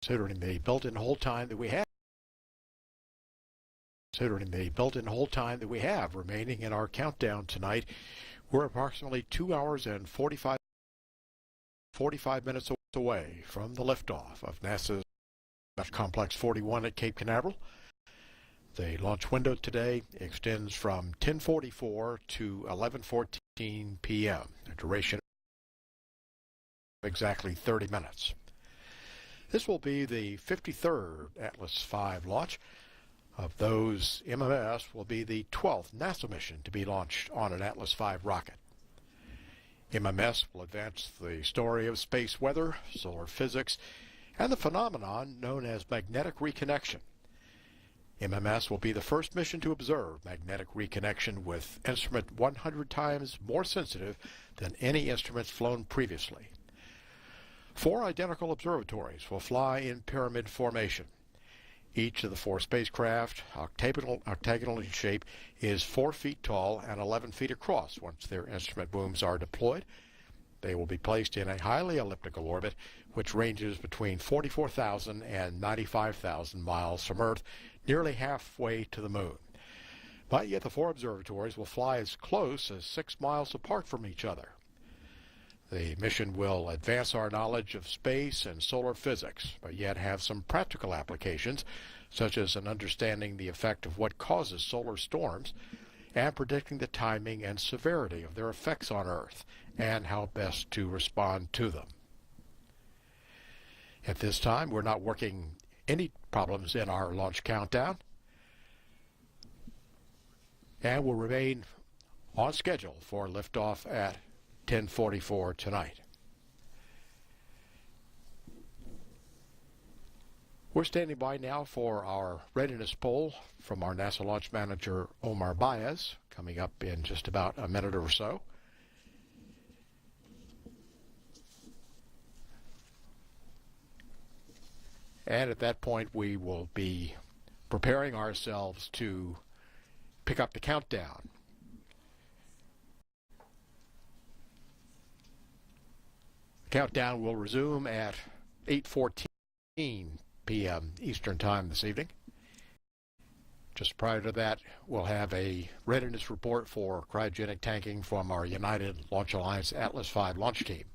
Considering the built-in hold time that we have remaining in our countdown tonight, we're approximately 2 hours and 45 minutes away from the liftoff of NASA's Launch Complex 41 at Cape Canaveral. The launch window today extends from 10:44 to 11:14 p.m. A duration of exactly 30 minutes. This will be the 53rd Atlas V launch. Of those, MMS will be the 12th NASA mission to be launched on an Atlas V rocket. MMS will advance the story of space weather, solar physics, and the phenomenon known as magnetic reconnection. MMS will be the first mission to observe magnetic reconnection with instrument 100 times more sensitive than any instruments flown previously. 4 identical observatories will fly in pyramid formation. Each of the 4 spacecraft, octagonal in shape, is 4 feet tall and 11 feet across once their instrument booms are deployed. They will be placed in a highly elliptical orbit, which ranges between 44,000 and 95,000 miles from Earth, nearly halfway to the Moon. But yet the 4 observatories will fly as close as 6 miles apart from each other. The mission will advance our knowledge of space and solar physics, but yet have some practical applications, such as an understanding the effect of what causes solar storms, and predicting the timing and severity of their effects on Earth, and how best to respond to them. At this time, we're not working any problems in our launch countdown, and will remain on schedule for liftoff at 10:44 tonight. We're standing by now for our readiness poll from our NASA launch manager, Omar Baez, coming up in just about a minute or so. And at that point, we will be preparing ourselves to pick up the countdown. The countdown will resume at 8:14 p.m. Eastern Time this evening. Just prior to that, we'll have a readiness report for cryogenic tanking from our United Launch Alliance Atlas V launch team.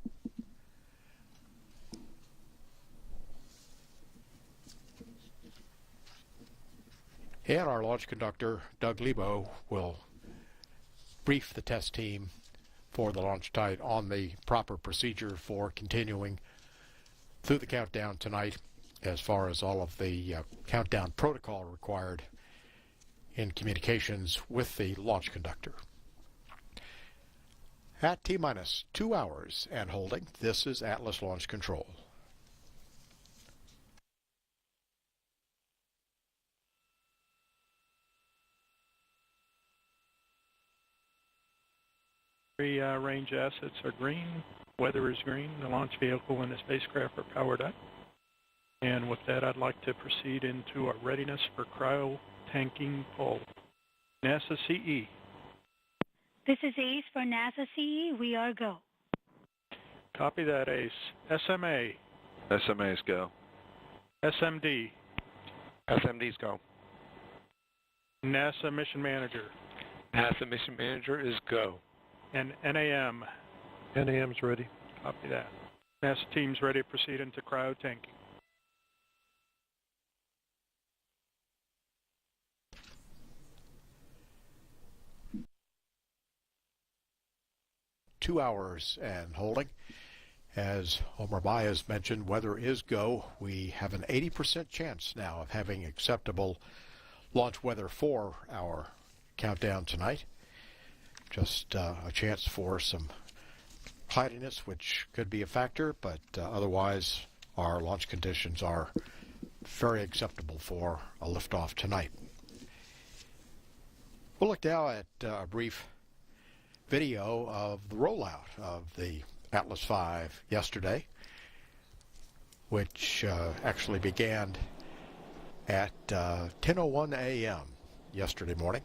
And our launch conductor, Doug Lebo, will brief the test team for the launch site on the proper procedure for continuing through the countdown tonight, as far as all of the countdown protocol required in communications with the launch conductor. At T-minus 2 hours and holding, this is Atlas Launch Control. Range assets are green, weather is green, the launch vehicle and the spacecraft are powered up. And with that, I'd like to proceed into our readiness for cryo tanking poll. NASA CE. This is Ace for NASA CE. We are go. Copy that, Ace. SMA. SMA's go. SMD. SMD's go. NASA Mission Manager. NASA Mission Manager is go. And NAM. NAM's ready. Copy that. NASA team's ready to proceed into cryo tanking. Two hours and holding. As Omar Baez mentioned, weather is go. We have an 80% chance now of having acceptable launch weather for our countdown tonight. Just a chance for some cloudiness, which could be a factor, but otherwise our launch conditions are very acceptable for a liftoff tonight. We'll look now at a brief video of the rollout of the Atlas V yesterday, which actually began at 10:01 a.m. yesterday morning.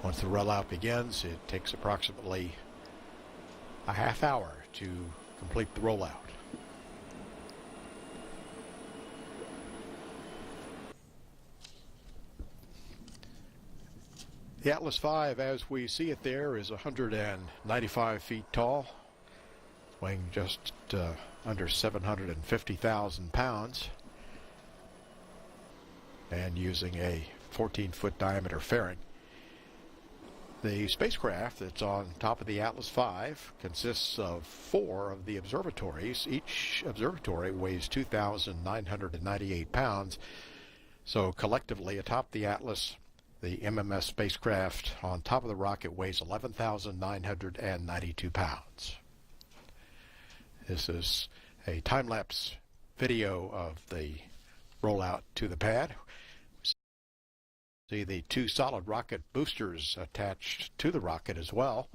Once the rollout begins, it takes approximately a half hour to complete the rollout. The Atlas V, as we see it there, is 195 feet tall, weighing just under 750,000 pounds, and using a 14-foot diameter fairing. The spacecraft that's on top of the Atlas V consists of 4 of the observatories. Each observatory weighs 2,998 pounds, so collectively atop the Atlas, the MMS spacecraft on top of the rocket weighs 11,992 pounds. This is a time-lapse video of the rollout to the pad. See the 2 solid rocket boosters attached to the rocket as well.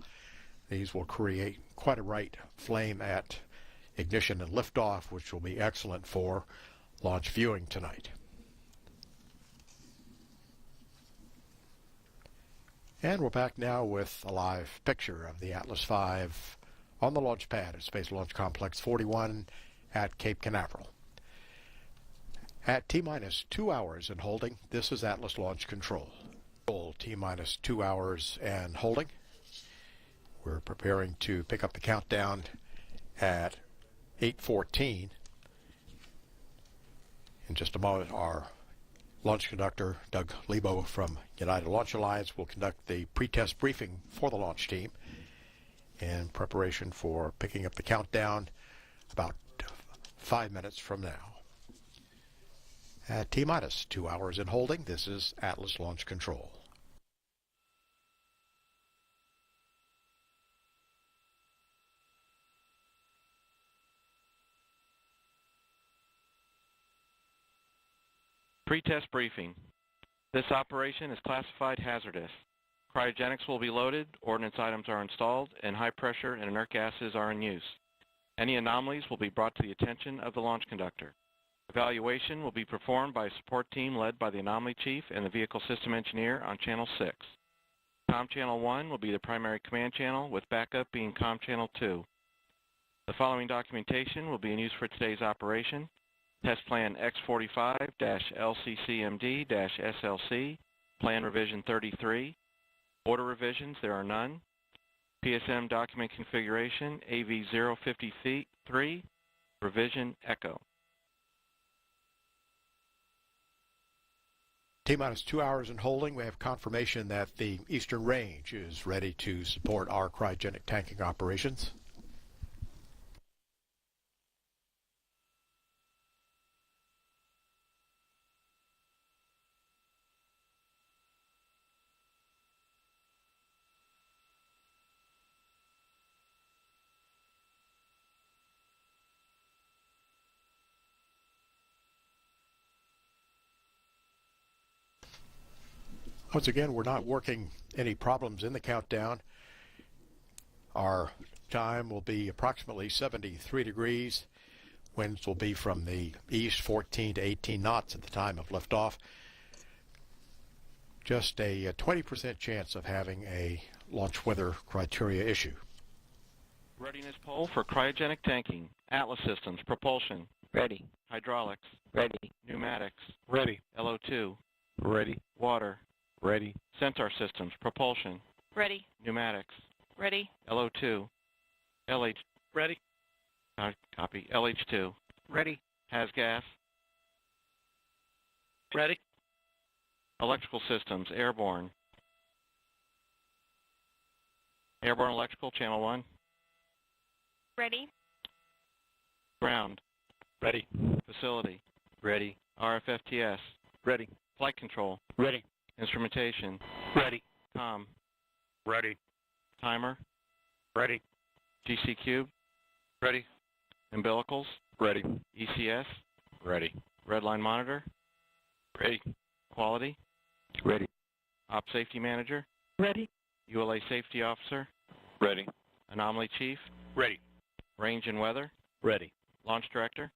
These will create quite a bright flame at ignition and liftoff, which will be excellent for launch viewing tonight. And we're back now with a live picture of the Atlas V on the launch pad at Space Launch Complex 41 at Cape Canaveral. At T-minus 2 hours and holding, this is Atlas Launch Control. T-minus 2 hours and holding. We're preparing to pick up the countdown at 8:14. In just a moment, our launch conductor, Doug Lebo from United Launch Alliance, will conduct the pre-test briefing for the launch team in preparation for picking up the countdown about 5 minutes from now. At T-minus 2 hours in holding, this is Atlas Launch Control. Pre-test briefing. This operation is classified hazardous. Cryogenics will be loaded, ordnance items are installed, and high pressure and inert gases are in use. Any anomalies will be brought to the attention of the launch conductor. Evaluation will be performed by a support team led by the anomaly chief and the vehicle system engineer on channel 6. Com channel 1 will be the primary command channel, with backup being com channel 2. The following documentation will be in use for today's operation. Test Plan X45-LCCMD-SLC, Plan Revision 33. Order revisions, there are none. PSM Document Configuration AV053, Revision Echo. T-minus 2 hours in holding, we have confirmation that the Eastern Range is ready to support our cryogenic tanking operations. Once again, we're not working any problems in the countdown. Our time will be approximately 73 degrees. Winds will be from the east, 14 to 18 knots at the time of liftoff. Just a 20% chance of having a launch weather criteria issue. Readiness poll for cryogenic tanking. Atlas systems, propulsion. Ready. Hydraulics. Ready. Pneumatics. Ready. LO2. Ready. Water. Ready. Sensor systems, propulsion. Ready. Pneumatics. Ready. LO2. LH. Ready. Copy. LH2. Ready. Has gas. Ready. Electrical systems, airborne. Airborne electrical, channel 1. Ready. Ground. Ready. Facility. Ready. RFFTS. Ready. Flight control. Ready. Instrumentation. Ready. Com. Ready. Timer. Ready. GC cube. Ready. Umbilicals. Ready. ECS. Ready. Redline monitor. Ready. Quality. Ready. Op safety manager. Ready. ULA safety officer. Ready. Anomaly chief. Ready. Range and weather. Ready. Launch director.